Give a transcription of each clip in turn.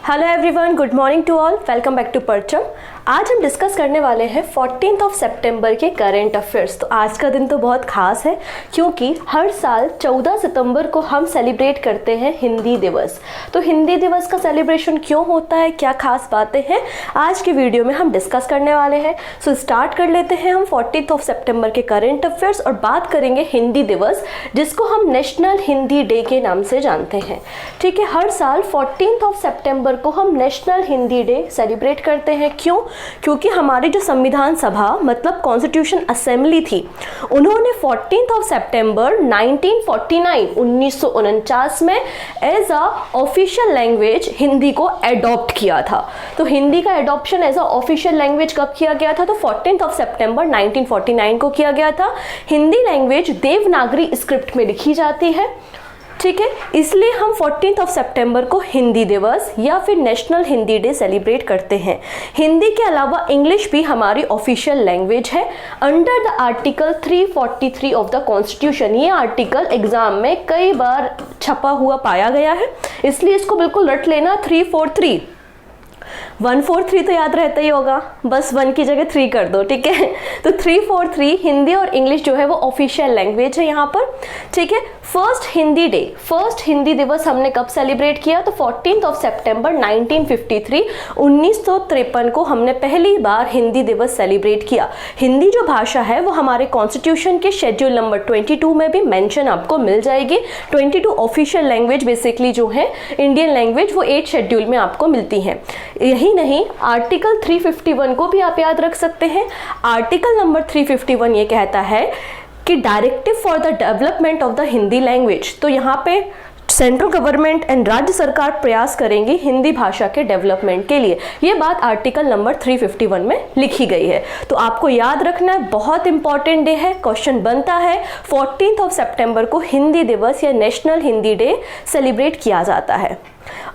Hello everyone, good morning to all, welcome back to Parcham. आज हम discuss करने वाले हैं 14 सितंबर के करेंट अफेयर्स। तो आज का दिन तो बहुत खास है क्योंकि हर साल 14 सितंबर को हम सेलिब्रेट करते हैं हिंदी दिवस। तो हिंदी दिवस का सेलिब्रेशन क्यों होता है, क्या खास बातें हैं, आज की वीडियो में हम डिस्कस करने वाले हैं। सो स्टार्ट कर लेते हैं हम 14 सितंबर के करेंट अफेयर्स और बात करेंगे हिंदी दिवस, जिसको हम नेशनल हिंदी डे के नाम से जानते हैं। ठीक है, हर साल 14 सितंबर को हम नेशनल हिंदी डे सेलिब्रेट करते हैं। क्यों? क्योंकि हमारी जो संविधान सभा मतलब कॉन्स्टिट्यूशन असेंबली थी, उन्होंने 14 सितंबर 1949 में as a official language Hindi को एडॉप्ट किया था। तो हिंदी का adoption as a official language कब किया गया था? तो 14 सितंबर 1949 को किया गया था। हिंदी लैंग्वेज देवनागरी स्क्रिप्ट में लिखी जाती है। ठीक है, इसलिए हम 14 सितंबर को हिंदी दिवस या फिर नेशनल हिंदी डे सेलिब्रेट करते हैं। हिंदी के अलावा इंग्लिश भी हमारी ऑफिशियल लैंग्वेज है under the article 343 of the constitution. ये आर्टिकल एग्जाम में कई बार छपा हुआ पाया गया है, इसलिए इसको बिल्कुल रट लेना। 343 143 तो याद रहता ही होगा, बस 1 की जगह 3 कर दो। ठीक है, तो 343 हिंदी और इंग्लिश जो है वो ऑफिशियल लैंग्वेज है यहाँ पर। ठीक है, फर्स्ट हिंदी दिवस हमने कब सेलिब्रेट किया? तो 14 सितंबर 1953 को हमने पहली बार हिंदी दिवस सेलिब्रेट किया। हिंदी जो भाषा है वो हमारे कॉन्स्टिट्यूशन के शेड्यूल नंबर 22 में भी मेंशन आपको मिल जाएगी। 22 ऑफिशियल लैंग्वेज बेसिकली जो है इंडियन लैंग्वेज, वो 8 शेड्यूल में आपको मिलती है। यही नहीं, आर्टिकल 351 को भी आप याद रख सकते हैं। आर्टिकल नंबर 351 ये कहता है कि directive for the development of the Hindi language. तो यहाँ पे सेंट्रल गवर्नमेंट एंड राज्य सरकार प्रयास करेंगी हिंदी भाषा के डेवलपमेंट के लिए। ये बात आर्टिकल नंबर 351 में लिखी गई है। तो आपको याद रखना है, बहुत इंपॉर्टेंट डे है। क्वेश्चन बनता है 14 सितंबर को हिंदी दिवस या नेशनल हिंदी डे सेलिब्रेट किया जाता है।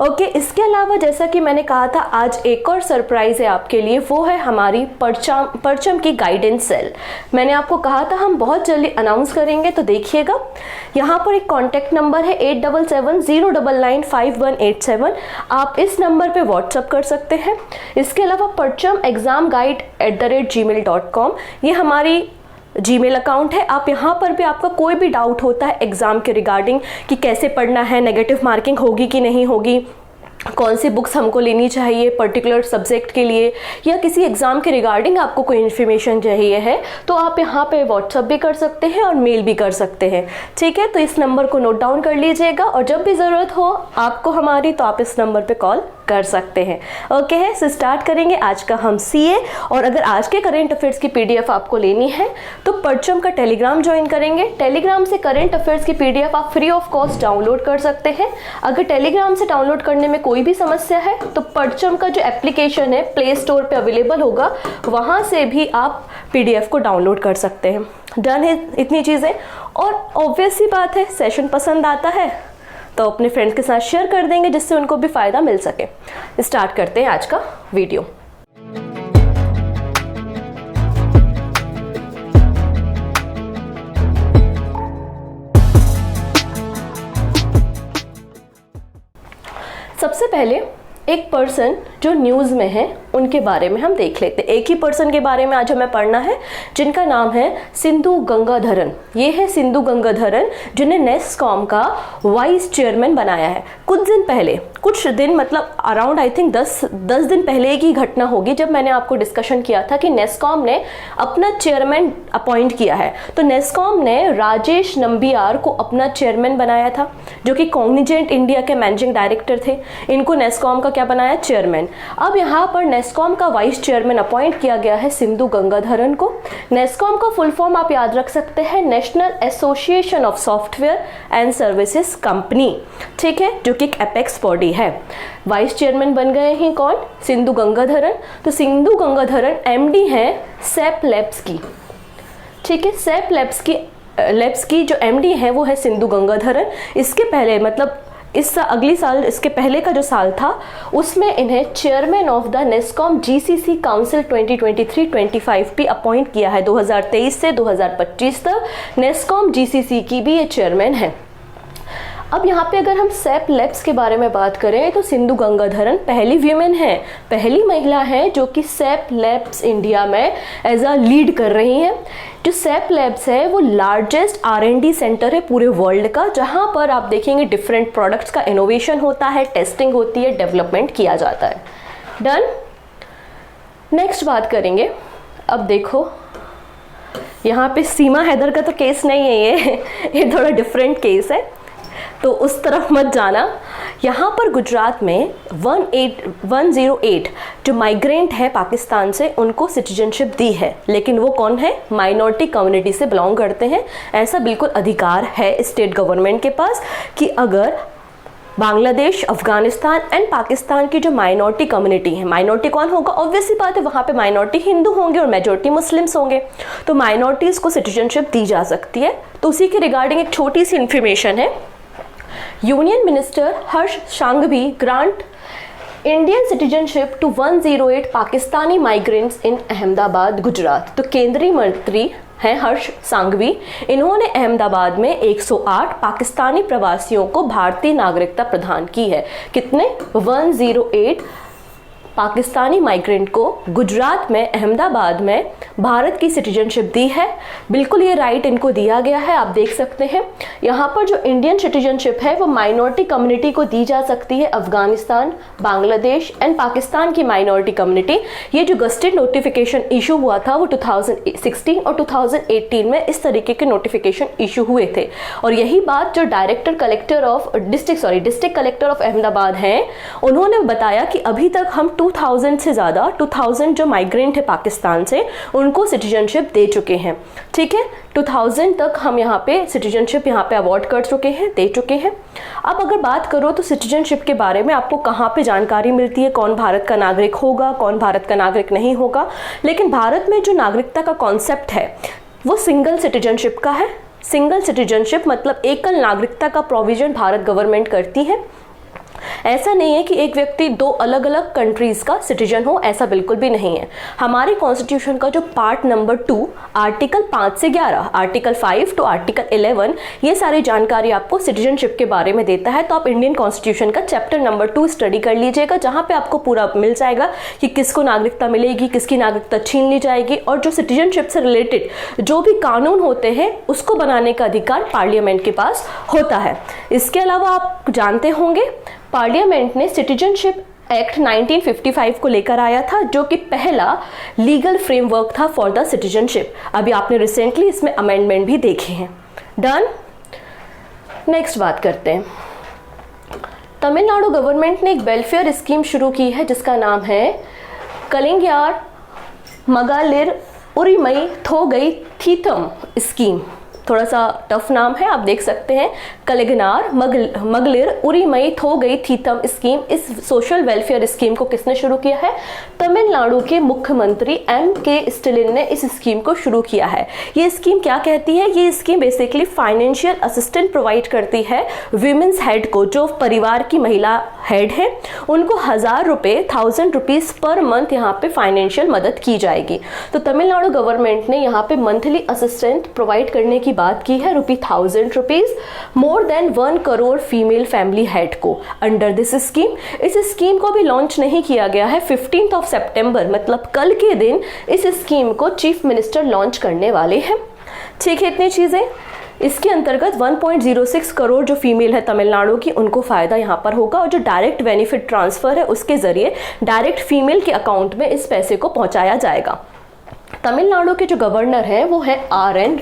ओके, इसके अलावा जैसा कि मैंने कहा था, आज एक और सरप्राइज है आपके लिए, वो है हमारी परचम की गाइडेंस सेल। मैंने आपको कहा था हम बहुत जल्दी अनाउंस करेंगे, तो देखिएगा यहाँ पर एक कॉन्टैक्ट नंबर है 8770995187। आप इस नंबर पे व्हाट्सअप कर सकते हैं। इसके अलावा parchamexamguide@gmail.com ये हमारी जीमेल अकाउंट है। आप यहाँ पर भी आपका कोई भी डाउट होता है एग्जाम के रिगार्डिंग कि कैसे पढ़ना है, नेगेटिव मार्किंग होगी कि नहीं होगी, कौन सी बुक्स हमको लेनी चाहिए पर्टिकुलर सब्जेक्ट के लिए, या किसी एग्जाम के रिगार्डिंग आपको कोई इन्फॉर्मेशन चाहिए है, तो आप यहाँ पे व्हाट्सअप भी कर सकते हैं और मेल भी कर सकते हैं। ठीक है, तो इस नंबर को नोट डाउन कर लीजिएगा और जब भी ज़रूरत हो आपको हमारी, तो आप इस नंबर पे कॉल कर सकते हैं। ओके है, सो स्टार्ट करेंगे आज का हम सीए। और अगर आज के करेंट अफेयर्स की पीडीएफ आपको लेनी है तो परचम का टेलीग्राम ज्वाइन करेंगे। टेलीग्राम से करेंट अफेयर्स की पीडीएफ आप फ्री ऑफ कॉस्ट डाउनलोड कर सकते हैं। अगर टेलीग्राम से डाउनलोड करने में कोई भी समस्या है तो परचम का जो एप्लीकेशन है प्ले स्टोर पे अवेलेबल होगा, वहां से भी आप पीडीएफ को डाउनलोड कर सकते हैं। डन है इतनी चीजें। और ऑब्वियस सी बात है, सेशन पसंद आता है तो अपने फ्रेंड्स के साथ शेयर कर देंगे जिससे उनको भी फायदा मिल सके। स्टार्ट करते हैं आज का वीडियो। सबसे पहले एक पर्सन जो न्यूज़ में है उनके बारे में हम देख लेते हैं। एक ही पर्सन के बारे में आज हमें पढ़ना है जिनका नाम है सिंधु गंगाधरन। ये है सिंधु गंगाधरन जिन्हें नेस्कॉम का वाइस चेयरमैन बनाया है। कुछ दिन मतलब अराउंड आई थिंक 10 दिन पहले की घटना होगी जब मैंने आपको डिस्कशन किया था कि नेस्कॉम ने अपना चेयरमैन अपॉइंट किया है। तो नेस्कॉम ने राजेश नंबियार को अपना चेयरमैन बनाया था, जो कि कॉग्निजेंट इंडिया के मैनेजिंग डायरेक्टर थे। इनको नेस्कॉम का क्या बनाया? चेयरमैन। अब यहाँ पर नेस्कॉम का वाइस चेयरमैन अपॉइंट किया गया है सिंधु गंगाधरन को। नेस्कॉम का फुल फॉर्म आप याद रख सकते हैं, national association of software and services company. ठीक है, जो कि एक एपेक्स बॉडी है। वाइस चेयरमैन बन गए हैं कौन? सिंधु गंगाधरन। तो सिंधु गंगाधरन एमडी हैं सैप लैब्स की। ठीक है, सैप लैब्स की जो एमडी है वो है सिंधु गंगाधरन। इसके पहले मतलब अगली साल, इसके पहले का जो साल था उसमें इन्हें chairman of the NASSCOM GCC council 2023-25 भी अपॉइंट किया है। 2023 से 2025 तक नेस्कॉम जीसीसी की भी ये चेयरमैन है। अब यहाँ पे अगर हम सेप लैब्स के बारे में बात करें तो सिंधु गंगाधरन पहली वीमेन है, पहली महिला है जो कि सेप लैब्स इंडिया में एज अ लीड कर रही हैं। जो सेप लैब्स है वो लार्जेस्ट R&D सेंटर है पूरे वर्ल्ड का, जहाँ पर आप देखेंगे डिफरेंट प्रोडक्ट्स का इनोवेशन होता है, टेस्टिंग होती है, डेवलपमेंट किया जाता है। डन। नेक्स्ट बात करेंगे, अब देखो यहाँ पे सीमा हैदर का तो केस नहीं है, ये थोड़ा डिफरेंट केस है, तो उस तरफ मत जाना। यहाँ पर गुजरात में 108 जो माइग्रेंट है पाकिस्तान से, उनको सिटीजनशिप दी है, लेकिन वो कौन है? माइनॉरिटी कम्युनिटी से बिलोंग करते हैं। ऐसा बिल्कुल अधिकार है स्टेट गवर्नमेंट के पास कि अगर बांग्लादेश, अफगानिस्तान एंड पाकिस्तान की जो माइनॉरिटी कम्युनिटी है, माइनॉरिटी कौन होगा? ऑब्वियसली बात है, वहाँ पे माइनॉरिटी हिंदू होंगे और मेजॉरिटी मुस्लिम्स होंगे, तो माइनॉरिटीज़ को सिटीजनशिप दी जा सकती है। तो उसी के रिगार्डिंग एक छोटी सी इन्फॉर्मेशन है। Union minister Harsh Sanghavi grant Indian citizenship to 108 Pakistani migrants in Ahmedabad, Gujarat. तो केंद्रीय मंत्री हैं हर्ष सांघवी, इन्होंने अहमदाबाद में 108 पाकिस्तानी प्रवासियों को भारतीय नागरिकता प्रदान की है। कितने? 108 पाकिस्तानी माइग्रेंट को गुजरात में, अहमदाबाद में भारत की सिटीजनशिप दी है। बिल्कुल ये राइट इनको दिया गया है, आप देख सकते हैं। यहाँ पर जो इंडियन सिटीजनशिप है वो माइनॉरिटी कम्युनिटी को दी जा सकती है, अफगानिस्तान, बांग्लादेश एंड पाकिस्तान की माइनॉरिटी कम्युनिटी। ये जो गस्टेड नोटिफिकेशन इशू हुआ था वो 2016 और 2018 में इस तरीके के नोटिफिकेशन इशू हुए थे, और यही बात जो डिस्ट्रिक्ट कलेक्टर ऑफ अहमदाबाद हैं, उन्होंने बताया कि अभी तक हम 2000 से ज़्यादा 2000 जो माइग्रेंट है पाकिस्तान से, उनको सिटीजनशिप दे चुके हैं। ठीक है, 2000 तक हम यहाँ पे सिटीजनशिप यहाँ पे अवॉर्ड कर चुके हैं, दे चुके हैं। अब अगर बात करो तो सिटीजनशिप के बारे में आपको कहाँ पे जानकारी मिलती है, कौन भारत का नागरिक होगा, कौन भारत का नागरिक नहीं होगा। लेकिन भारत में जो नागरिकता का कॉन्सेप्ट है वो सिंगल सिटीजनशिप का है। सिंगल सिटीजनशिप मतलब एकल नागरिकता का प्रोविजन भारत गवर्नमेंट करती है। ऐसा नहीं है कि एक व्यक्ति दो अलग अलग कंट्रीज का सिटीजन हो, ऐसा बिल्कुल भी नहीं है। हमारे कॉन्स्टिट्यूशन का जो पार्ट नंबर 2 आर्टिकल 5 से 11, आर्टिकल 5 टू आर्टिकल 11, ये सारी जानकारी आपको सिटीजनशिप के बारे में देता है। तो आप इंडियन कॉन्स्टिट्यूशन का चैप्टर नंबर 2 स्टडी कर लीजिएगा, जहाँ पे आपको पूरा मिल जाएगा कि किसको नागरिकता मिलेगी, किसकी नागरिकता छीन ली जाएगी, और जो सिटीजनशिप से रिलेटेड जो भी कानून होते हैं उसको बनाने का अधिकार पार्लियामेंट के पास होता है। इसके अलावा आप जानते होंगे पार्लियामेंट ने सिटीजनशिप एक्ट 1955 को लेकर आया था, जो कि पहला लीगल फ्रेमवर्क था फॉर द सिटीजनशिप। अभी आपने रिसेंटली इसमें अमेंडमेंट भी देखे हैं। डन। नेक्स्ट बात करते हैं, तमिलनाडु गवर्नमेंट ने एक वेलफेयर स्कीम शुरू की है जिसका नाम है कलिंगयार मगालिर उरिमई थोगई थीथम स्कीम। थोड़ा सा टफ नाम है, आप देख सकते हैं। कलिंगनार मगलिर उरिमई थोगई थीथम स्कीम, इस सोशल वेलफेयर स्कीम को किसने शुरू किया है? तमिलनाडु के मुख्यमंत्री M.K. स्टालिन ने इस स्कीम को शुरू किया है। ये स्कीम क्या कहती है? ये scheme basically financial assistant provide करती है वीमेंस हेड को, जो परिवार की महिला हेड है, उनको 1000 रुपीज पर मंथ यहाँ पे फाइनेंशियल मदद की जाएगी। तो तमिलनाडु गवर्नमेंट ने यहाँ पे मंथली असिस्टेंट प्रोवाइड करने की बात की है, 1000 rupees more than 1 crore female family head को अंडर दिस स्कीम। इस स्कीम को भी लॉन्च नहीं किया गया है। 15 सितंबर मतलब कल के दिन इस स्कीम को चीफ मिनिस्टर लॉन्च करने वाले हैं। ठीक है, इतनी चीजें। इसके अंतर्गत 1.06 करोड़ जो फीमेल है तमिलनाडु की, उनको फायदा यहाँ पर होगा, और जो डायरेक्ट बेनिफिट ट्रांसफर है उसके जरिए डायरेक्ट फीमेल के अकाउंट में इस पैसे को पहुंचाया जाएगा। तमिलनाडु के जो गवर्नर हैं वो है आर एन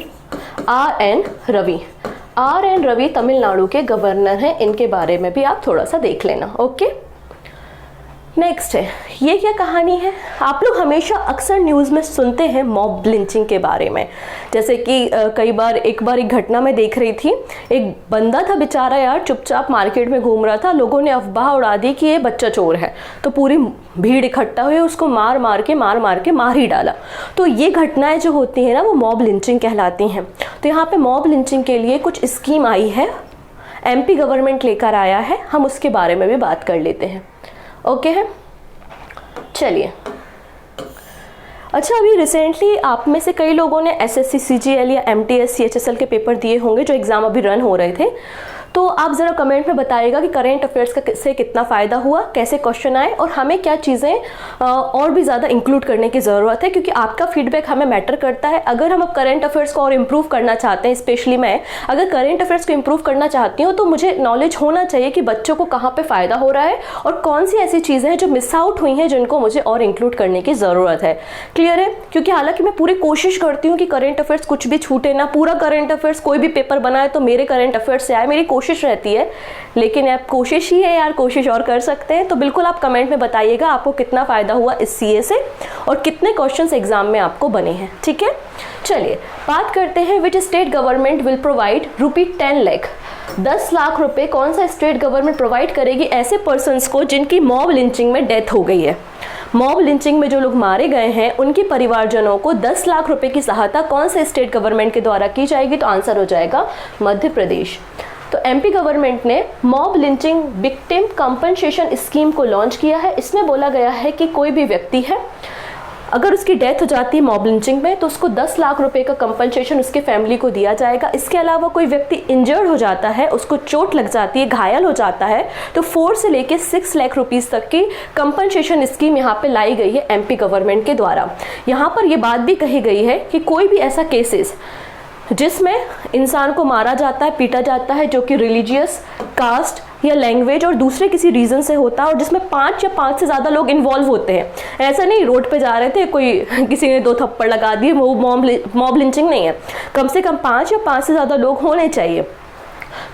रवि तमिलनाडु के गवर्नर हैं। इनके बारे में भी आप थोड़ा सा देख लेना। ओके, नेक्स्ट है, ये क्या कहानी है? आप लोग हमेशा अक्सर न्यूज़ में सुनते हैं मॉब लिंचिंग के बारे में। जैसे कि एक बार एक घटना में देख रही थी, एक बंदा था बेचारा यार, चुपचाप मार्केट में घूम रहा था, लोगों ने अफवाह उड़ा दी कि ये बच्चा चोर है, तो पूरी भीड़ इकट्ठा हुई, उसको मार मार के मार ही डाला। तो ये घटनाएं जो होती हैं ना, वो मॉब लिंचिंग कहलाती हैं। तो यहाँ पे मॉब लिंचिंग के लिए कुछ स्कीम आई है, MP गवर्नमेंट लेकर आया है, हम उसके बारे में भी बात कर लेते हैं। ओके है, चलिए। अच्छा, अभी रिसेंटली आप में से कई लोगों ने SSC CGL या MTS CHSL के पेपर दिए होंगे, जो एग्ज़ाम अभी रन हो रहे थे। तो आप ज़रा कमेंट में बताइएगा कि करेंट अफेयर्स का से कितना फ़ायदा हुआ, कैसे क्वेश्चन आए और हमें क्या चीज़ें और भी ज़्यादा इंक्लूड करने की ज़रूरत है, क्योंकि आपका फीडबैक हमें मैटर करता है। अगर हम अब करेंट अफेयर्स को और इम्प्रूव करना चाहते हैं, स्पेशली मैं अगर करेंट अफेयर्स को इम्प्रूव करना चाहती हूँ, तो मुझे नॉलेज होना चाहिए कि बच्चों को कहाँ पर फ़ायदा हो रहा है और कौन सी ऐसी चीज़ें हैं जो मिस आउट हुई हैं जिनको मुझे और इंक्लूड करने की ज़रूरत है। क्लियर है? क्योंकि हालांकि मैं पूरी कोशिश करती हूँ कि करेंट अफेयर्स कुछ भी छूटे ना, पूरा करेंट अफेयर्स कोई भी पेपर बनाए तो मेरे करेंट अफेयर्स से आए, मेरी कोशिश रहती है। लेकिन आप कोशिश ही है यार, कोशिश और कर सकते हैं। तो बिल्कुल आप कमेंट में बताइएगा आपको कितना फ़ायदा हुआ इस सीए से और कितने क्वेश्चंस एग्जाम में आपको बने हैं। ठीक है, चलिए बात करते हैं। Which state government will provide ₹10 lakh, 10 lakh रुपए कौन सा स्टेट गवर्नमेंट प्रोवाइड करेगी ऐसे पर्सन्स को जिनकी मॉब लिंचिंग में डेथ हो गई है। मॉब लिंचिंग में जो लोग मारे गए हैं उनके परिवारजनों को 10 लाख रुपए की सहायता कौन से स्टेट गवर्नमेंट के द्वारा की जाएगी? तो आंसर हो जाएगा मध्य प्रदेश। तो एमपी गवर्नमेंट ने mob lynching victim compensation scheme को लॉन्च किया है। इसमें बोला गया है कि कोई भी व्यक्ति है, अगर उसकी डेथ हो जाती है मॉब लिंचिंग में, तो उसको 10 लाख रुपए का कंपनसेशन उसके फैमिली को दिया जाएगा। इसके अलावा कोई व्यक्ति इंजर्ड हो जाता है, उसको चोट लग जाती है, घायल हो जाता है, तो 4 से लेके 6 लाख रुपीस तक की कंपनसेशन स्कीम यहाँ पे लाई गई है एमपी गवर्नमेंट के द्वारा। यहाँ पर यह बात भी कही गई है कि कोई भी ऐसा केसेस जिसमें इंसान को मारा जाता है, पीटा जाता है, जो कि रिलीजियस, कास्ट या लैंग्वेज और दूसरे किसी रीजन से होता है और जिसमें 5 या 5 से ज़्यादा लोग इन्वॉल्व होते हैं, ऐसा नहीं रोड पे जा रहे थे कोई किसी ने 2 थप्पड़ लगा दिए, वो मॉब लिंचिंग नहीं है, कम से कम 5 या 5 से ज़्यादा लोग होने चाहिए।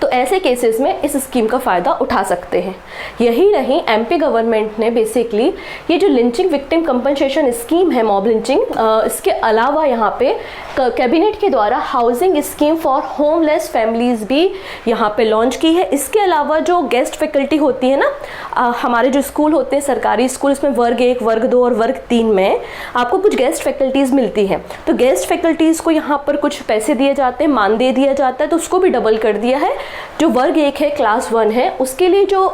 तो ऐसे केसेस में इस स्कीम का फ़ायदा उठा सकते हैं। यही नहीं, एमपी गवर्नमेंट ने बेसिकली ये जो लिंचिंग विक्टिम कंपनसेशन स्कीम है मॉब लिंचिंग, इसके अलावा यहाँ पे कैबिनेट के द्वारा housing scheme for homeless families भी यहाँ पे लॉन्च की है। इसके अलावा जो गेस्ट फैकल्टी होती है ना, हमारे जो स्कूल होते हैं सरकारी स्कूल, इसमें वर्ग 1, वर्ग 2 और वर्ग 3 में आपको कुछ गेस्ट फैकल्टीज़ मिलती हैं। तो गेस्ट फैकल्टीज़ को यहाँ पर कुछ पैसे दिए जाते हैं, मानदेय दिया जाता है, तो उसको भी डबल कर दिया है। जो वर्ग 1 है, क्लास 1 है, उसके लिए जो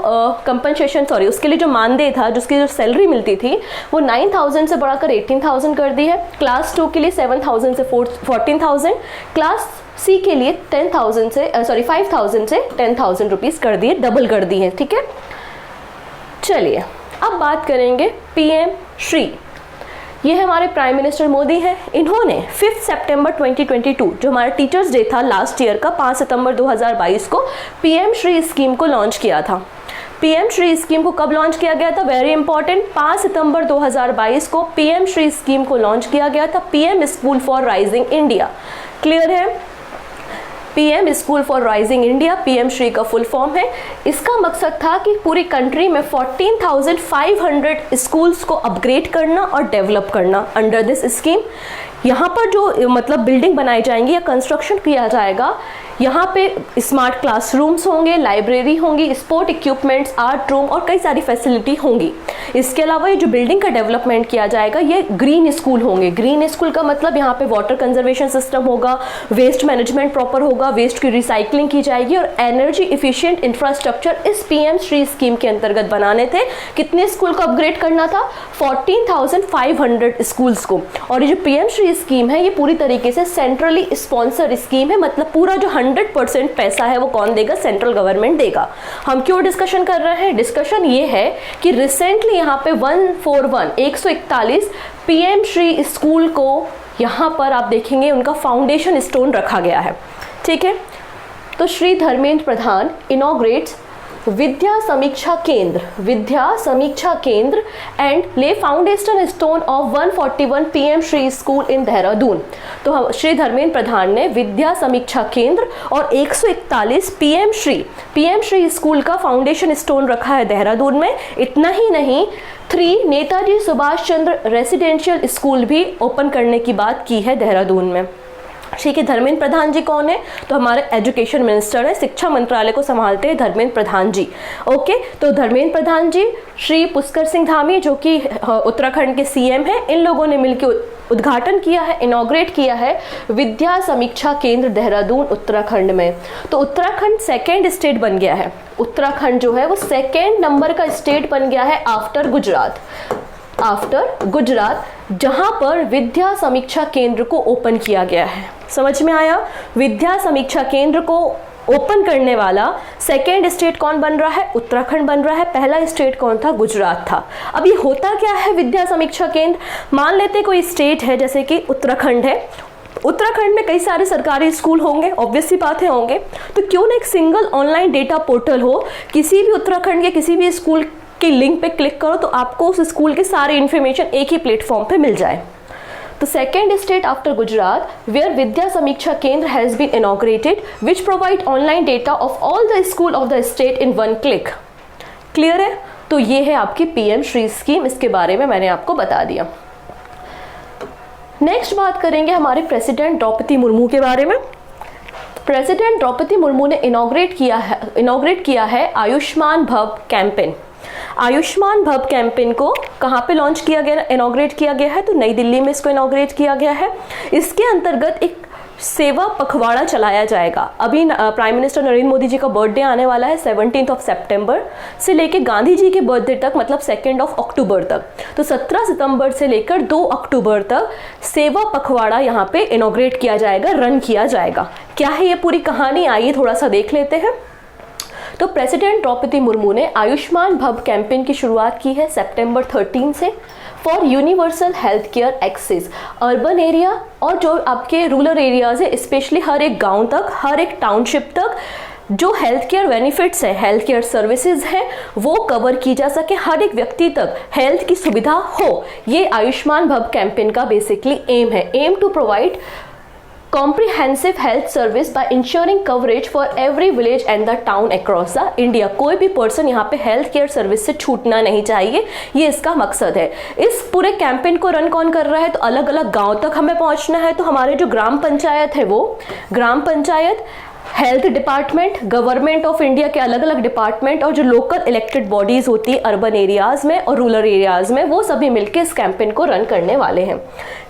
उसके लिए जो मानदेय था, जिसकी जो सैलरी मिलती थी, वो 9,000 से बढ़ाकर 18,000 कर दी है। क्लास 2 के लिए 7,000 से 14,000, क्लास सी के लिए 5,000 से 10,000 रुपीज कर दिए, डबल कर दी है। ठीक है, चलिए अब बात करेंगे पीएम श्री। ये हमारे प्राइम मिनिस्टर मोदी हैं। इन्होंने 5 सितंबर 2022 जो हमारा टीचर्स डे था लास्ट ईयर का, 5 सितंबर 2022 को पीएम श्री स्कीम को लॉन्च किया था। पीएम श्री स्कीम को कब लॉन्च किया गया था? वेरी इंपॉर्टेंट, 5 सितंबर 2022 को पीएम श्री स्कीम को लॉन्च किया गया था। PM school for rising India, clear है? PM school for rising India PM Shri का फुल फॉर्म है। इसका मकसद था कि पूरी कंट्री में 14,500 स्कूल्स को अपग्रेड करना और डेवलप करना अंडर दिस स्कीम। यहाँ पर जो मतलब बिल्डिंग बनाई जाएंगी या कंस्ट्रक्शन किया जाएगा, यहाँ पे स्मार्ट क्लासरूम्स होंगे, लाइब्रेरी होंगी, स्पोर्ट इक्विपमेंट्स, आर्ट रूम और कई सारी फैसिलिटी होंगी। इसके अलावा ये जो बिल्डिंग का डेवलपमेंट किया जाएगा, ये ग्रीन स्कूल होंगे। ग्रीन स्कूल का मतलब यहाँ पे वाटर कंजर्वेशन सिस्टम होगा, वेस्ट मैनेजमेंट प्रॉपर होगा, वेस्ट की रिसाइकलिंग की जाएगी और एनर्जी इफिशिएंट इंफ्रास्ट्रक्चर इस पीएम श्री स्कीम के अंतर्गत बनाने थे। कितने स्कूल को अपग्रेड करना था? 14,500 स्कूल्स को। और ये जो पीएम श्री स्कीम है, ये पूरी तरीके से सेंट्रली स्पॉन्सर स्कीम है, मतलब पूरा जो 100% पैसा है वो कौन देगा? सेंट्रल गवर्नमेंट देगा। हम क्यों डिस्कशन कर रहे हैं? डिस्कशन ये है कि रिसेंटली यहाँ पे 141 पीएम श्री स्कूल को यहाँ पर आप देखेंगे उनका फाउंडेशन स्टोन रखा गया है। ठीक है, तो श्री धर्मेंद्र प्रधान इनॉग्रेट्स विद्या समीक्षा केंद्र एंड ले foundation stone of 141 PM Shri school इन देहरादून। तो श्री धर्मेंद्र प्रधान ने विद्या समीक्षा केंद्र और 141 पीएम श्री स्कूल का फाउंडेशन स्टोन रखा है देहरादून में। इतना ही नहीं, 3 नेताजी सुभाष चंद्र रेसिडेंशियल स्कूल भी ओपन करने की बात की है देहरादून में। ठीक है, धर्मेंद्र प्रधान जी कौन है? तो हमारे एजुकेशन मिनिस्टर है, शिक्षा मंत्रालय को संभालते हैं धर्मेंद्र प्रधान जी। ओके, तो धर्मेंद्र प्रधान जी, श्री पुष्कर सिंह धामी जो कि उत्तराखंड के सीएम हैं, इन लोगों ने मिलकर उद्घाटन किया है, इनॉग्रेट किया है विद्या समीक्षा केंद्र देहरादून उत्तराखंड में। तो उत्तराखंड 2nd स्टेट बन गया है। उत्तराखंड जो है वो 2nd नंबर का स्टेट बन गया है आफ्टर गुजरात, जहां पर विद्या समीक्षा केंद्र को ओपन किया गया है। समझ में आया? विद्या समीक्षा केंद्र को ओपन करने वाला सेकेंड स्टेट कौन बन रहा है? उत्तराखंड बन रहा है। पहला स्टेट कौन था? गुजरात था। अब ये होता क्या है विद्या समीक्षा केंद्र? मान लेते कोई स्टेट है जैसे कि उत्तराखंड है, उत्तराखंड में कई सारे सरकारी स्कूल होंगे, ऑब्वियस सी बात है होंगे, तो क्यों ना एक सिंगल ऑनलाइन डेटा पोर्टल हो, किसी भी उत्तराखंड के किसी भी स्कूल के लिंक पे क्लिक करो तो आपको उस स्कूल के सारे इन्फॉर्मेशन एक ही प्लेटफॉर्म पे मिल जाए। The second state after Gujarat where Vidya Samiksha Kendra has been inaugurated which provide online data of all the school of the state in one click. Clear है? तो ये है आपकी PM श्री स्कीम, इसके बारे में मैंने आपको बता दिया। नेक्स्ट बात करेंगे हमारे प्रेसिडेंट द्रौपदी मुर्मू के बारे में। प्रेसिडेंट द्रौपदी मुर्मू ने इनॉग्रेट किया है आयुष्मान भव कैंपेन। आयुष्मान भव कैंपेन को कहाँ पे लॉन्च किया गया, इनॉग्रेट किया गया है? तो नई दिल्ली में इसको इनॉग्रेट किया गया है। इसके अंतर्गत एक सेवा पखवाड़ा चलाया जाएगा। अभी प्राइम मिनिस्टर नरेंद्र मोदी जी का बर्थडे आने वाला है 17 सितंबर से लेकर गांधी जी के बर्थडे तक, मतलब 2 अक्टूबर तक। तो 17 सितंबर से लेकर 2 अक्टूबर तक सेवा पखवाड़ा यहाँ पे इनॉग्रेट किया जाएगा, रन किया जाएगा। क्या है ये पूरी कहानी, आइए थोड़ा सा देख लेते हैं। तो प्रेसिडेंट द्रौपदी मुर्मू ने आयुष्मान भव कैंपेन की शुरुआत की है सितंबर 13 से for universal health care access. Urban area और जो आपके रूरल एरियाज है, स्पेशली हर एक गांव तक, हर एक टाउनशिप तक जो हेल्थ केयर बेनिफिट्स है, हेल्थ केयर सर्विसेज हैं, वो कवर की जा सके, हर एक व्यक्ति तक हेल्थ की सुविधा हो। ये आयुष्मान भव कैंपेन का बेसिकली एम है। Aim to provide comprehensive health service by ensuring coverage for every village and the town across the India। कोई भी पर्सन यहाँ पे हेल्थ केयर सर्विस से छूटना नहीं चाहिए, ये इसका मकसद है। इस पूरे कैंपेन को रन कौन कर रहा है? तो अलग अलग गांव तक हमें पहुंचना है, तो हमारे जो ग्राम पंचायत है, वो ग्राम panchayat, health department, government of India के अलग अलग डिपार्टमेंट और जो लोकल इलेक्टेड बॉडीज होती है अर्बन एरियाज में और रूरल एरियाज में, वो सभी मिलकर इस कैंपेन को रन करने वाले हैं।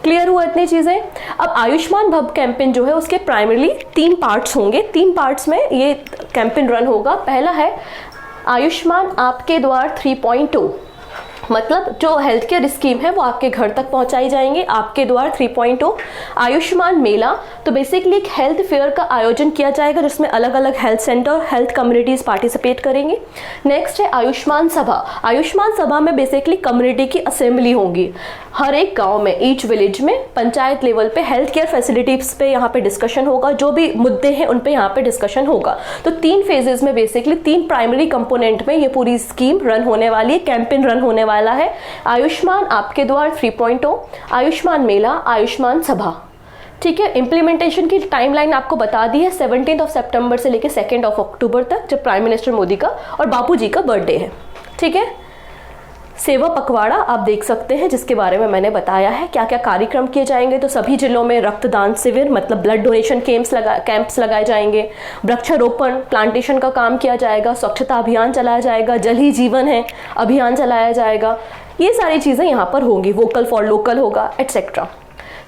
क्लियर हुआ इतनी चीजें? अब आयुष्मान भव कैंपेन जो है उसके प्राइमरली 3 पार्ट्स होंगे। 3 पार्ट्स में ये कैंपेन रन होगा। पहला है आयुष्मान आपके द्वार 3.2, मतलब जो हेल्थ केयर स्कीम है वो आपके घर तक पहुंचाई जाएंगे, आपके द्वार 3.0। आयुष्मान मेला, तो बेसिकली एक हेल्थ फेयर का आयोजन किया जाएगा जिसमें अलग अलग health centre, health communities participate करेंगे। नेक्स्ट है आयुष्मान सभा। आयुष्मान सभा में बेसिकली कम्युनिटी की असेंबली होगी, हर एक गांव में, ईच विलेज में, पंचायत लेवल पे हेल्थ केयर फैसिलिटीज पे यहाँ पे डिस्कशन होगा, जो भी मुद्दे हैं उन पे यहाँ पे डिस्कशन होगा। तो 3 फेजेस में, बेसिकली 3 प्राइमरी कंपोनेंट में ये पूरी स्कीम रन होने वाली है, कैंपेन रन होने वाला है। आयुष्मान आपके द्वार 3.0, आयुष्मान मेला, आयुष्मान सभा। ठीक है, इंप्लीमेंटेशन की टाइमलाइन आपको बता दी है 17 सितंबर से लेकर 2 अक्टूबर तक, जब प्राइम मिनिस्टर मोदी का और बापू जी का बर्थडे है। ठीक है, सेवा पखवाड़ा आप देख सकते हैं जिसके बारे में मैंने बताया है, क्या क्या कार्यक्रम किए जाएंगे। तो सभी जिलों में रक्तदान शिविर, मतलब ब्लड डोनेशन कैंप्स लगाए जाएंगे, वृक्षारोपण प्लांटेशन का काम किया जाएगा, स्वच्छता अभियान चलाया जाएगा, जल ही जीवन है अभियान चलाया जाएगा। ये सारी चीज़ें यहाँ पर होंगी, वोकल फॉर लोकल होगा, एट्सेट्रा।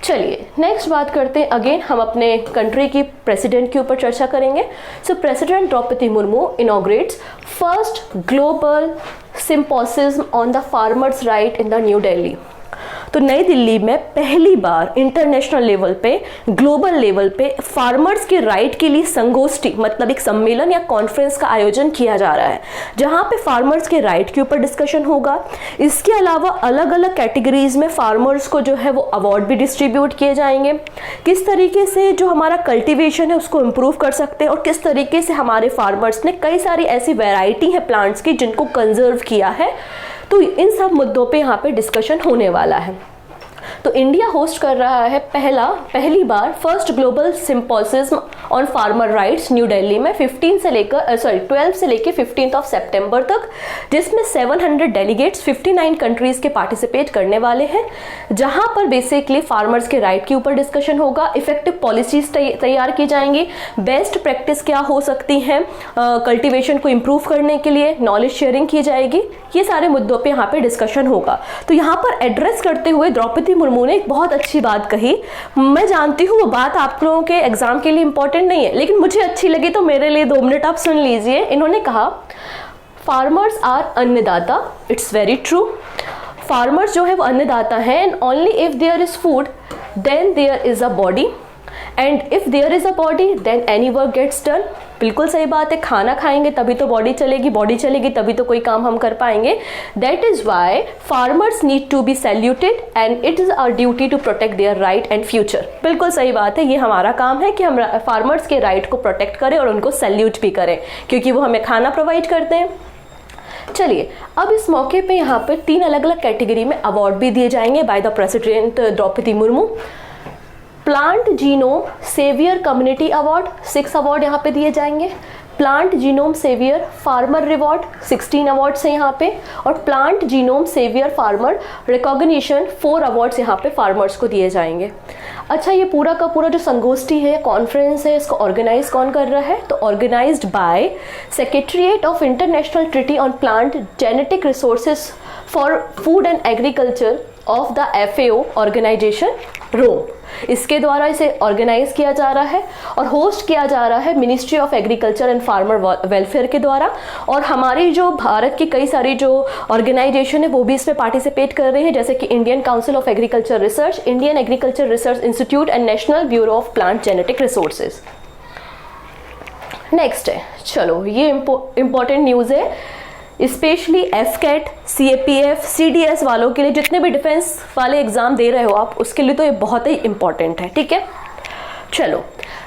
चलिए नेक्स्ट बात करते हैं। अगेन हम अपने कंट्री की प्रेसिडेंट के ऊपर चर्चा करेंगे। So president Draupadi Murmu inaugurates first global symposium on the farmers right in the new Delhi. तो नई दिल्ली में पहली बार इंटरनेशनल लेवल पे, ग्लोबल लेवल पे फार्मर्स के राइट के लिए संगोष्ठी, मतलब एक सम्मेलन या कॉन्फ्रेंस का आयोजन किया जा रहा है, जहां पे फार्मर्स के राइट के ऊपर डिस्कशन होगा। इसके अलावा अलग अलग कैटेगरीज में फार्मर्स को जो है वो अवार्ड भी डिस्ट्रीब्यूट किए जाएंगे, किस तरीके से जो हमारा कल्टीवेशन है उसको इम्प्रूव कर सकते हैं और किस तरीके से हमारे फार्मर्स ने कई सारी ऐसी वेराइटी है प्लांट्स की जिनको कंजर्व किया है। तो इन सब मुद्दों पे यहाँ पे डिस्कशन होने वाला है। तो इंडिया होस्ट कर रहा है पहली बार first global symposium on farmer rights new Delhi में 12 से लेकर 15 सितंबर तक, जिसमें 700 डेलीगेट्स 59 कंट्रीज के पार्टिसिपेट करने वाले हैं, जहां पर बेसिकली फार्मर्स के राइट के ऊपर डिस्कशन होगा, इफेक्टिव पॉलिसीज तैयार की जाएंगी, बेस्ट प्रैक्टिस क्या हो सकती हैं कल्टीवेशन को इम्प्रूव करने के लिए, नॉलेज शेयरिंग की जाएगी। ये सारे मुद्दों पे यहाँ पे डिस्कशन होगा। तो यहाँ पर एड्रेस करते हुए द्रौपदी मुर्मू ने एक बहुत अच्छी बात कही। मैं जानती हूँ वो बात आप लोगों के एग्जाम के लिए इंपॉर्टेंट नहीं है, लेकिन मुझे अच्छी लगी तो मेरे लिए 2 मिनट आप सुन लीजिए। इन्होंने कहा farmers are annadata. It's very true. Farmers जो है वो अन्नदाता है, and only if there is food then there is a body, and if there is a body then any work gets done. बिल्कुल सही बात है, खाना खाएंगे तभी तो बॉडी चलेगी तभी तो कोई काम हम कर पाएंगे। That is why farmers need to be saluted and it is our duty to protect their right and future. बिल्कुल सही बात है, ये हमारा काम है कि हम फार्मर्स के राइट को प्रोटेक्ट करें और उनको सैल्यूट भी करें, क्योंकि वो हमें खाना प्रोवाइड करते हैं। चलिए, अब इस मौके पे यहाँ पर 3 अलग अलग कैटेगरी में अवार्ड भी दिए जाएंगे by the president Draupadi Murmu. Plant genome saviour community award 6 award यहाँ पे दिए जाएंगे। Plant genome saviour farmer reward 16 awards हैं यहाँ पे, और plant genome saviour farmer recognition 4 awards यहाँ पे फार्मर्स को दिए जाएंगे। अच्छा, ये पूरा का पूरा जो संगोष्ठी है, कॉन्फ्रेंस है, इसको ऑर्गेनाइज कौन कर रहा है? तो organized by secretariat of international treaty on plant genetic resources for food and agriculture of the FAO organization Rome. इसके द्वारा इसे ऑर्गेनाइज किया जा रहा है और होस्ट किया जा रहा है ministry of agriculture and farmer welfare के द्वारा। और हमारी जो भारत की कई सारी जो ऑर्गेनाइजेशन है वो भी इसमें पार्टिसिपेट कर रहे हैं, जैसे कि Indian council of agriculture research, Indian agriculture research institute and national bureau of plant genetic resources. Next है, चलो ये इंपॉर्टेंट न्यूज़ है, स्पेशली एफकेट, CAPF, CDS वालों के लिए, जितने भी डिफेंस वाले एग्जाम दे रहे हो आप, उसके लिए तो ये बहुत ही इंपॉर्टेंट है। ठीक है, चलो,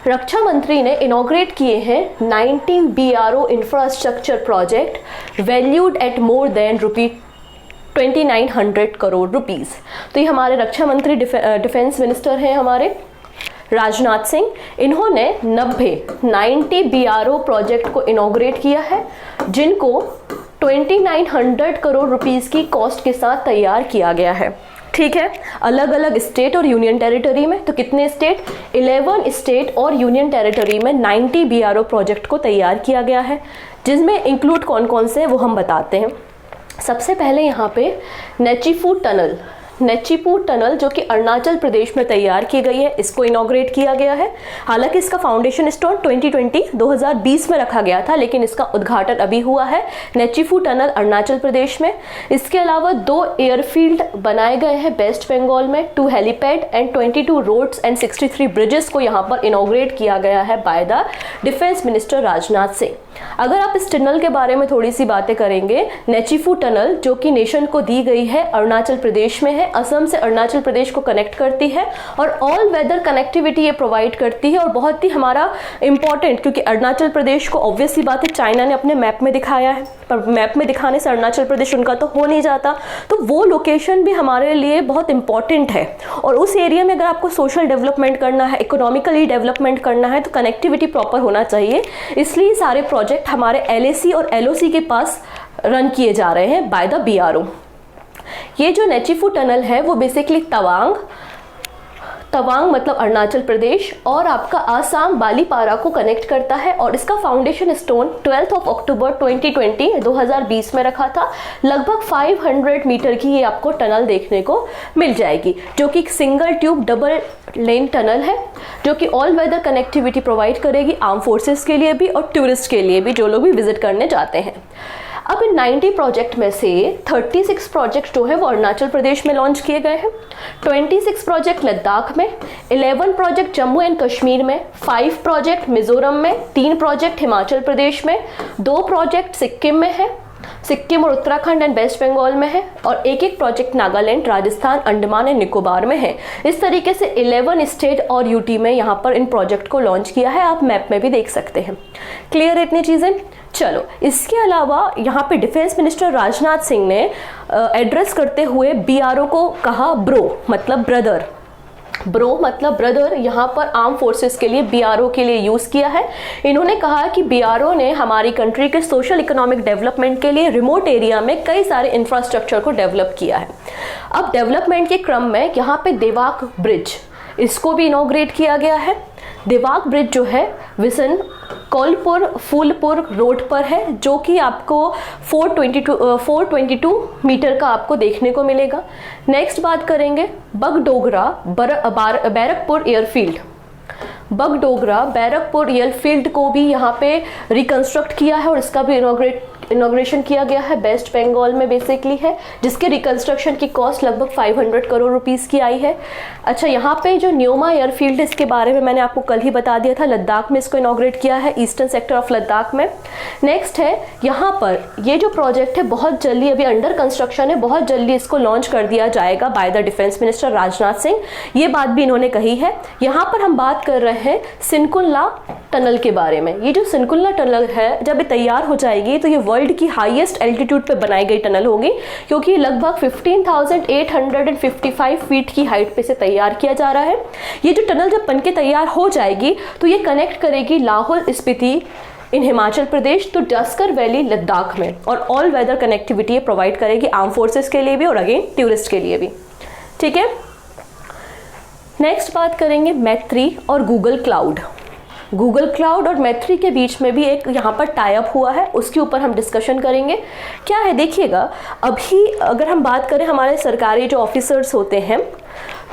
रक्षा मंत्री ने इनॉग्रेट किए हैं 19 BRO infrastructure project valued at more than ₹2900 crore. तो ये हमारे रक्षा मंत्री डिफेंस मिनिस्टर हैं हमारे राजनाथ सिंह। इन्होंने 90 BRO प्रोजेक्ट को इनॉग्रेट किया है, जिनको 2900 करोड़ रुपीस की कॉस्ट के साथ तैयार किया गया है। ठीक है, अलग अलग स्टेट और यूनियन टेरिटरी में, तो कितने स्टेट? 11 स्टेट और यूनियन टेरिटरी में 90 BRO प्रोजेक्ट को तैयार किया गया है, जिसमें इंक्लूड कौन कौन से वो हम बताते हैं। सबसे पहले यहाँ पे नेचीफू टनल जो कि अरुणाचल प्रदेश में तैयार की गई है, इसको इनॉग्रेट किया गया है। हालांकि इसका फाउंडेशन स्टोन 2020 में रखा गया था, लेकिन इसका उद्घाटन अभी हुआ है नेचीफू टनल अरुणाचल प्रदेश में। इसके अलावा 2 एयरफील्ड बनाए गए हैं वेस्ट बंगाल में, 2 helipad and 22 roads and 63 bridges को यहाँ पर इनॉग्रेट किया गया है by the defence minister Rajnath Singh. अगर आप इस टनल के बारे में थोड़ी सी बातें करेंगे, नेचीफू टनल जो कि नेशन को दी गई है, अरुणाचल प्रदेश में है, असम से अरुणाचल प्रदेश को कनेक्ट करती है और ऑल वेदर कनेक्टिविटी ये प्रोवाइड करती है। और बहुत ही हमारा इंपॉर्टेंट, क्योंकि अरुणाचल प्रदेश को ऑब्वियसली बात है चाइना ने अपने मैप में दिखाया है, पर मैप में दिखाने से अरुणाचल प्रदेश उनका तो हो नहीं जाता, तो वो लोकेशन भी हमारे लिए बहुत इंपॉर्टेंट है। और उस एरिया में अगर आपको सोशल डेवलपमेंट करना है, इकोनॉमिकली डेवलपमेंट करना है, तो कनेक्टिविटी प्रॉपर होना चाहिए। इसलिए सारे प्रोजेक्ट हमारे LAC और LOC के पास रन किए जा रहे हैं बाय द BRO। ये जो नेचीफू टनल है वो बेसिकली तवांग मतलब अरुणाचल प्रदेश और आपका आसाम बालीपारा को कनेक्ट करता है। और इसका फाउंडेशन स्टोन 12 अक्टूबर 2020 में रखा था। लगभग 500 मीटर की ये आपको टनल देखने को मिल जाएगी, जो कि single tube double lane tunnel है, जो कि ऑल वेदर कनेक्टिविटी प्रोवाइड करेगी आर्म फोर्सेस के लिए भी और टूरिस्ट के लिए भी, जो लोग भी विजिट करने जाते हैं। अब इन 90 प्रोजेक्ट में से 36 प्रोजेक्ट जो है वो अरुणाचल प्रदेश में लॉन्च किए गए हैं, 26 प्रोजेक्ट लद्दाख में, 11 प्रोजेक्ट जम्मू एंड कश्मीर में, 5 प्रोजेक्ट मिजोरम में, 3 प्रोजेक्ट हिमाचल प्रदेश में, 2 प्रोजेक्ट सिक्किम में है, सिक्किम और उत्तराखंड एंड वेस्ट बंगाल में है, और एक प्रोजेक्ट नागालैंड, राजस्थान, अंडमान एंड निकोबार में है। इस तरीके से 11 स्टेट और UT में यहाँ पर इन प्रोजेक्ट को लॉन्च किया है, आप मैप में भी देख सकते हैं। क्लियर है इतनी चीज़ें? चलो, इसके अलावा यहाँ पे डिफेंस मिनिस्टर राजनाथ सिंह ने एड्रेस करते हुए BRO को कहा ब्रो मतलब ब्रदर यहाँ पर आर्म फोर्सेस के लिए BRO के लिए यूज़ किया है। इन्होंने कहा कि BRO ने हमारी कंट्री के सोशल इकोनॉमिक डेवलपमेंट के लिए रिमोट एरिया में कई सारे इंफ्रास्ट्रक्चर को डेवलप किया है। अब डेवलपमेंट के क्रम में यहाँ पे देवाक ब्रिज, इसको भी इनॉग्रेट किया गया है। देवाक ब्रिज जो है विसन कोलपुर फूलपुर रोड पर है, जो कि आपको 422 मीटर का आपको देखने को मिलेगा। नेक्स्ट बात करेंगे बगडोगरा बैरकपुर एयरफील्ड। बगडोगरा बैरकपुर एयरफील्ड को भी यहाँ पे रिकंस्ट्रक्ट किया है और इसका भी इनॉग्रेशन किया गया है, वेस्ट बंगाल में बेसिकली है, जिसके रिकंस्ट्रक्शन की कॉस्ट लगभग 500 करोड़ रुपीस की आई है। अच्छा, यहाँ पे जो न्योमा एयरफील्ड, इसके बारे में मैंने आपको कल ही बता दिया था, लद्दाख में इसको इनॉग्रेट किया है, ईस्टर्न सेक्टर ऑफ लद्दाख में। नेक्स्ट है यहाँ पर ये जो प्रोजेक्ट है बहुत जल्दी अभी अंडर कंस्ट्रक्शन है, बहुत जल्दी इसको लॉन्च कर दिया जाएगा bye the defence minister Rajnath Singh, ये बात भी इन्होंने कही है। यहाँ पर हम बात कर रहे हैं सिनकुल्ला टनल के बारे में। ये जो सिनकुल्ला टनल है जब ये तैयार हो जाएगी तो ये वर्ल्ड की हाईएस्ट एल्टीट्यूड पे बनाई गई टनल होगी, क्योंकि लगभग 15,855 फीट की हाइट पे से तैयार किया जा रहा है। ये जो टनल जब बनके तैयार हो जाएगी तो ये कनेक्ट करेगी लाहौल स्पीति इन हिमाचल प्रदेश तो डस्कर वैली लद्दाख में, और ऑल वेदर कनेक्टिविटी प्रोवाइड करेगी आर्म फोर्सेस के लिए भी और अगेन टूरिस्ट के लिए भी। ठीक है, नेक्स्ट बात करेंगे मैत्री और गूगल क्लाउड। गूगल क्लाउड और मैत्री के बीच में भी एक यहाँ पर टाई अप हुआ है, उसके ऊपर हम डिस्कशन करेंगे। क्या है देखिएगा, अभी अगर हम बात करें हमारे सरकारी जो ऑफिसर्स होते हैं,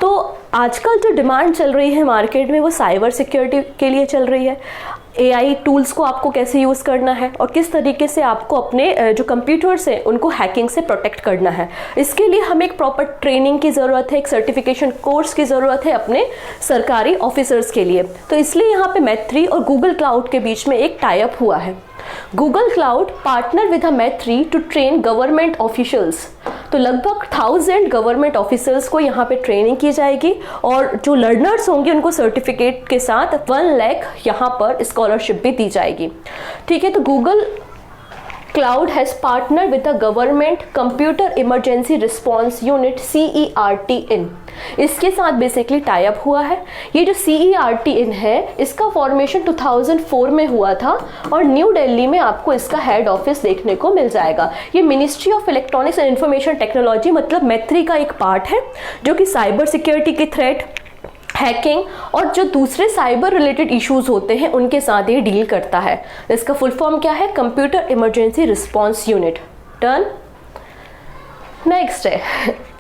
तो आजकल जो डिमांड चल रही है मार्केट में वो साइबर सिक्योरिटी के लिए चल रही है। एआई टूल्स को आपको कैसे यूज़ करना है और किस तरीके से आपको अपने जो कंप्यूटर्स हैं उनको हैकिंग से प्रोटेक्ट करना है, इसके लिए हमें एक प्रॉपर ट्रेनिंग की ज़रूरत है, एक सर्टिफिकेशन कोर्स की ज़रूरत है अपने सरकारी ऑफिसर्स के लिए। तो इसलिए यहाँ पे मैत्री और गूगल क्लाउड के बीच में एक टाई अप हुआ है। गूगल क्लाउड पार्टनर विद मैत्री टू ट्रेन गवर्नमेंट ऑफिशियल्स, तो लगभग 1000 गवर्नमेंट ऑफिसर्स को यहाँ पे ट्रेनिंग की जाएगी और जो लर्नर्स होंगे उनको सर्टिफिकेट के साथ 1 लाख यहाँ पर स्कॉलरशिप भी दी जाएगी। ठीक है, तो Google cloud has partner with the government computer emergency response unit CERT इन, इसके साथ बेसिकली टाई अप हुआ है। ये जो CERT इन है इसका फॉर्मेशन 2004 में हुआ था और न्यू दिल्ली में आपको इसका हेड ऑफिस देखने को मिल जाएगा। ये ministry of electronics and information technology मतलब मैत्री का एक पार्ट है, जो कि साइबर सिक्योरिटी की थ्रेट, हैकिंग और जो दूसरे साइबर रिलेटेड इश्यूज होते हैं उनके साथ ये डील करता है। इसका फुल फॉर्म क्या है? Computer emergency response unit. Done. Next है,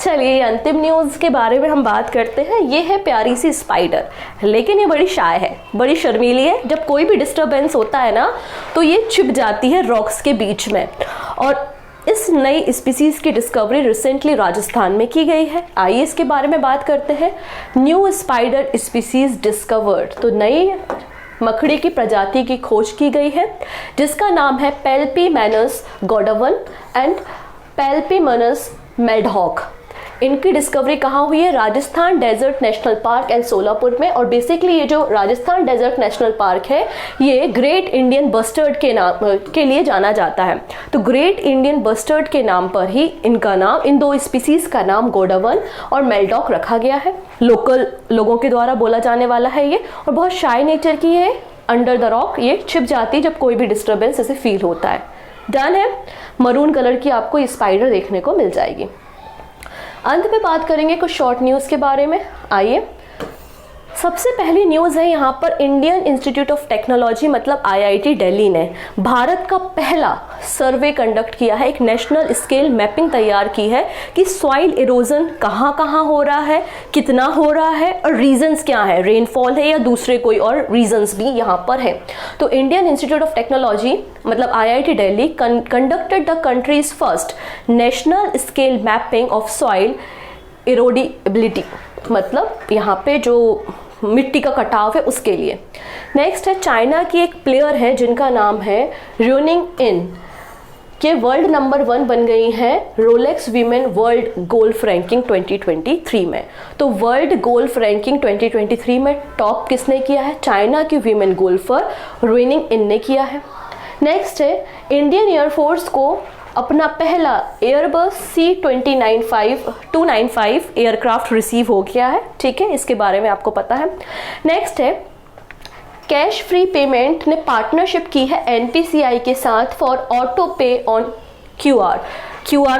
चलिए अंतिम न्यूज़ के बारे में हम बात करते हैं। ये है प्यारी सी स्पाइडर, लेकिन ये बड़ी शाय है, बड़ी शर्मीली है। जब कोई भी डिस्टर्बेंस होता है ना तो ये छिप जाती है रॉक्स के बीच में, और इस नई स्पीसीज की डिस्कवरी रिसेंटली राजस्थान में की गई है। आइए इसके बारे में बात करते हैं। न्यू स्पाइडर स्पीसीज डिस्कवर्ड, तो नई मकड़ी की प्रजाति की खोज की गई है जिसका नाम है पेल्पीमेनस गॉडवन एंड पेल्पीमेनस मेडहॉक। इनकी डिस्कवरी कहाँ हुई है? Rajasthan desert national park and Solapur में। और बेसिकली ये जो राजस्थान डेजर्ट नेशनल पार्क है ये ग्रेट इंडियन बस्टर्ड के नाम के लिए जाना जाता है। तो ग्रेट इंडियन बस्टर्ड के नाम पर ही इनका नाम, इन दो स्पीसीज का नाम गोडावन और मेल्डॉक रखा गया है। लोकल लोगों के द्वारा बोला जाने वाला है ये, और बहुत शाय नेचर की है। अंडर द रॉक ये छिप जाती है जब कोई भी डिस्टर्बेंस ऐसे फील होता है। डन है। मरून कलर की आपको ये स्पाइडर देखने को मिल जाएगी। अंत में बात करेंगे कुछ शॉर्ट न्यूज़ के बारे में। आइए, सबसे पहली न्यूज़ है यहाँ पर इंडियन इंस्टीट्यूट ऑफ टेक्नोलॉजी मतलब IIT दिल्ली ने भारत का पहला सर्वे कंडक्ट किया है, एक नेशनल स्केल मैपिंग तैयार की है कि सॉइल इरोजन कहाँ कहाँ हो रहा है, कितना हो रहा है और रीजंस क्या है, रेनफॉल है या दूसरे कोई और रीजंस भी यहाँ पर है। तो इंडियन इंस्टीट्यूट ऑफ टेक्नोलॉजी मतलब IIT Delhi conducted the country's first national scale mapping of soil erodibility, मतलब यहाँ पे जो मिट्टी का कटाव है उसके लिए। नेक्स्ट है, चाइना की एक प्लेयर है जिनका नाम है र्यूनिंग इन, के वर्ल्ड नंबर 1 बन गई हैं Rolex women world golf ranking 2023 में। तो वर्ल्ड गोल्फ रैंकिंग 2023 में टॉप किसने किया है? चाइना की वीमेन गोल्फर र्यूनिंग इन ने किया है। नेक्स्ट है, इंडियन एयरफोर्स को अपना पहला एयरबस C295 एयरक्राफ्ट रिसीव हो गया है। ठीक है, इसके बारे में आपको पता है। नेक्स्ट है, कैश फ्री पेमेंट ने पार्टनरशिप की है NPCI के साथ फॉर ऑटो पे ऑन QR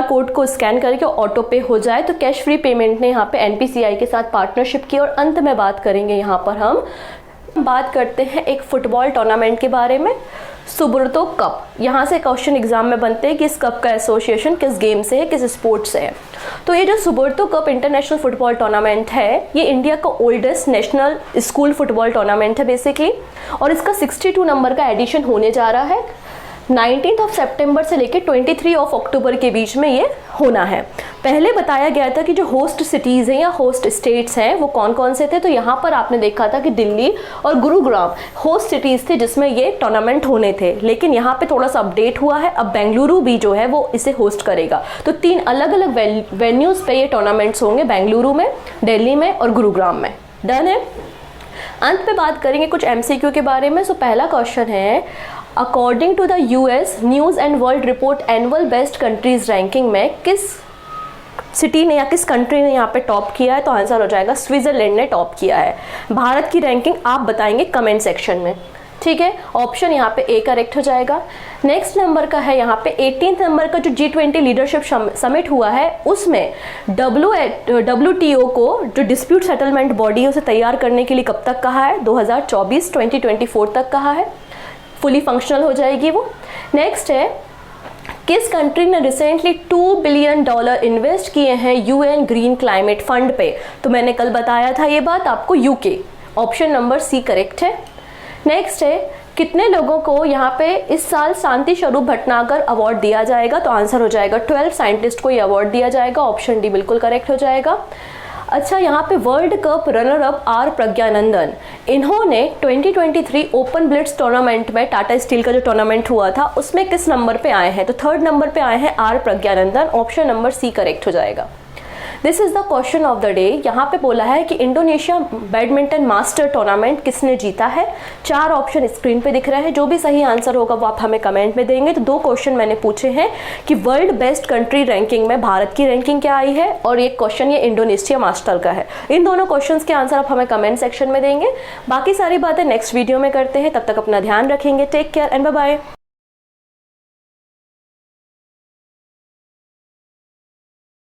कोड को स्कैन करके ऑटो पे हो जाए। तो कैश फ्री पेमेंट ने यहाँ पे NPCI के साथ पार्टनरशिप की। और अंत में बात करेंगे यहाँ पर हम बात करते हैं एक फुटबॉल टूर्नामेंट के बारे में, सुब्रतो कप। यहाँ से क्वेश्चन एग्जाम में बनते हैं कि इस कप का एसोसिएशन किस गेम से है, किस स्पोर्ट से है। तो ये जो Subroto cup international football tournament है ये इंडिया का oldest national school football tournament है बेसिकली, और इसका 62 नंबर का एडिशन होने जा रहा है। 19 सितंबर से लेकर 23 अक्टूबर के बीच में ये होना है। पहले बताया गया था कि जो होस्ट सिटीज़ हैं या होस्ट स्टेट्स हैं वो कौन कौन से थे, तो यहाँ पर आपने देखा था कि दिल्ली और गुरुग्राम होस्ट सिटीज़ थे जिसमें ये टूर्नामेंट होने थे, लेकिन यहाँ पे थोड़ा सा अपडेट हुआ है, अब बेंगलुरु भी जो है वो इसे होस्ट करेगा। तो 3 अलग अलग वेन्यूज़ पे ये टूर्नामेंट्स होंगे, बेंगलुरु में, दिल्ली में और गुरुग्राम में। डन है। अंत पे बात करेंगे कुछ MCQ के बारे में। सो पहला क्वेश्चन है, according to the US news and world report annual best countries ranking में किस सिटी ने या किस कंट्री ने यहाँ पे टॉप किया है, तो आंसर हो जाएगा स्विट्जरलैंड ने टॉप किया है। भारत की रैंकिंग आप बताएंगे कमेंट सेक्शन में, ठीक है। ऑप्शन यहाँ पे ए करेक्ट हो जाएगा। नेक्स्ट नंबर का है यहाँ पे 18 नंबर का जो G20 लीडरशिप समिट हुआ है उसमें WTO को जो डिस्प्यूट सेटलमेंट बॉडी है उसे तैयार करने के लिए कब तक कहा है, 2024 तक कहा है, फुली फंक्शनल हो जाएगी वो। नेक्स्ट है, किस कंट्री ने रिसेंटली $2 बिलियन इन्वेस्ट किए हैं UN ग्रीन क्लाइमेट फंड पे, तो मैंने कल बताया था ये बात आपको, UK। Option number C correct है। नेक्स्ट है, कितने लोगों को यहाँ पे इस साल शांति स्वरूप भटनागर अवार्ड दिया जाएगा, तो आंसर हो जाएगा 12 साइंटिस्ट को ये अवार्ड दिया जाएगा। ऑप्शन डी बिल्कुल करेक्ट हो जाएगा। अच्छा, यहाँ पे world cup runner up R Praggnanandhaa, इन्होंने 2023 ओपन ब्लिट्स टूर्नामेंट में टाटा स्टील का जो टूर्नामेंट हुआ था उसमें किस नंबर पे आए हैं, तो 3rd नंबर पे आए हैं R Praggnanandhaa. Option number C correct हो जाएगा। This is the question of the day. यहाँ पे बोला है कि इंडोनेशिया बैडमिंटन मास्टर टूर्नामेंट किसने जीता है। 4 ऑप्शन स्क्रीन पे दिख रहे हैं, जो भी सही आंसर होगा वो आप हमें कमेंट में देंगे। तो 2 क्वेश्चन मैंने पूछे हैं कि वर्ल्ड बेस्ट कंट्री रैंकिंग में भारत की रैंकिंग क्या आई है, और एक क्वेश्चन ये इंडोनेशिया मास्टर का है। इन दोनों क्वेश्चंस के आंसर आप हमें कमेंट सेक्शन में देंगे। बाकी सारी बातें नेक्स्ट वीडियो में करते हैं, तब तक अपना ध्यान रखेंगे। Take care and bye bye.